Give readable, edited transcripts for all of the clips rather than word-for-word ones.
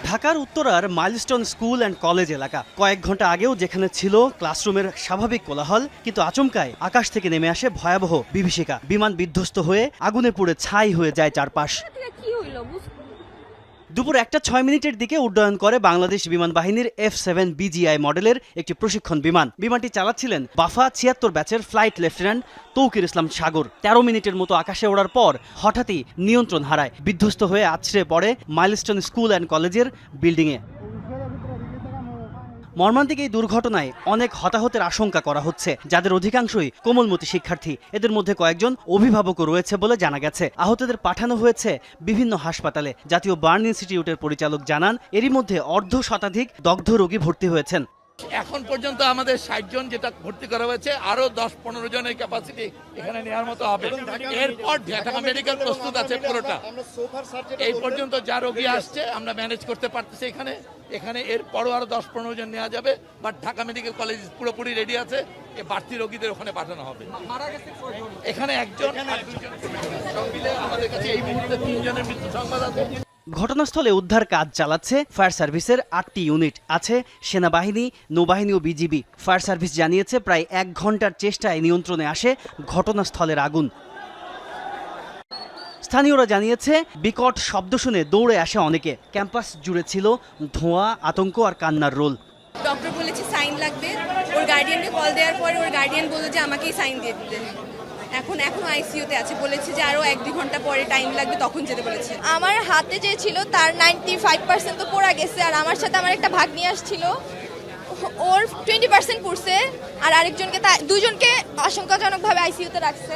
ঢাকার উত্তরার milestone school and college এলাকা কয়েক ঘন্টা আগেও যেখানে ছিল ক্লাসরুমের স্বাভাবিক কোলাহল, কিন্তু আচমকায় আকাশ থেকে নেমে আসে ভয়াবহ বিভীষিকা। বিমান বিধ্বস্ত হয়ে আগুনে পুড়ে ছাই হয়ে যায় চারপাশ। দুপুর 1:06 দিকে উড্ডয়ন করে বাংলাদেশ বিমান বাহিনীর F-7 BGI মডেলের একটি প্রশিক্ষণ বিমান। বিমানটি চালাচ্ছিলেন বাফা 76 ব্যাচের ফ্লাইট লেফটেন্যান্ট তৌকির ইসলাম সাগর। 13 মিনিটের মতো আকাশে ওড়ার পর হঠাৎই নিয়ন্ত্রণ হারায়, বিধ্বস্ত হয়ে আছড়ে পড়ে মাইলস্টোন স্কুল অ্যান্ড কলেজের বিল্ডিংয়ে। মর্মান্তিক এই দুর্ঘটনায় অনেক হতাহতের আশঙ্কা করা হচ্ছে, যাদের অধিকাংশই কোমলমতি শিক্ষার্থী। এদের মধ্যে কয়েকজন অভিভাবকও রয়েছে বলে জানা গেছে। আহতদের পাঠানো হয়েছে বিভিন্ন হাসপাতালে। জাতীয় বার্ন ইনস্টিটিউটের পরিচালক জানান, এরই মধ্যে অর্ধশতাধিক দগ্ধ রোগী ভর্তি হয়েছেন। এখন পর্যন্ত আমাদের 60 জন যেটা ভর্তি করা হয়েছে, আরো 10-15 জনের ক্যাপাসিটি এখানে নেওয়ার মতো হবে। এরপর ঢাকা মেডিকেল প্রস্তুত আছে পুরোটা। এই পর্যন্ত যা রোগী আসছে আমরা ম্যানেজ করতে পারতেছি এখানে এরপরও আরো 10-15 জন নেওয়া যাবে। বাট ঢাকা মেডিকেল কলেজ পুরোপুরি রেডি আছে, বাড়তি রোগীদের ওখানে পাঠানো হবে। এখানে একজন আর দুজন সব মিলে আমাদের কাছে এই মুহূর্তে 3 জনের মৃত্যু সংবাদ আছে। ঘটনাস্থলে উদ্ধার কাজ চালাচ্ছে ফায়ার সার্ভিসের 8টি ইউনিট, আছে সেনাবাহিনী, নৌবাহিনী ও বিজিবি। ফায়ার সার্ভিস জানিয়েছে প্রায় 1 ঘন্টার চেষ্টায় নিয়ন্ত্রণে আসে ঘটনাস্থলের আগুন। স্থানীয়রা জানিয়েছে বিকট শব্দ শুনে দৌড়ে আসে অনেকে। ক্যাম্পাস জুড়ে ছিল ধোঁয়া, আতঙ্ক আর কান্নার রোল। ডক্টর বলেছে সাইন লাগবে, ওর গার্ডিয়ানকে কল দেওয়ার পরে ওর গার্ডিয়ান বলল যে আমাকেই সাইন দিয়ে দিতে। এখন আইসিইউতে আছে, বলেছে যে আরো 1-2 ঘন্টা পরে টাইম লাগবে, তখন যেতে বলেছে। আমার হাতে যে ছিল তার 95% তো পড়া গেছে, আর আমার সাথে আমার একটা ভাগ্নি আসছিল, ওর 20% পড়ছে, আর আরেকজনকে দুজনকে আশঙ্কাজনকভাবে আইসিইউতে রাখছে।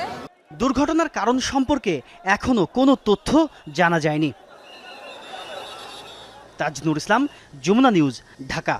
দুর্ঘটনার কারণ সম্পর্কে এখনো কোনো তথ্য জানা যায়নি। তাজনুর ইসলাম, যমুনা নিউজ, ঢাকা।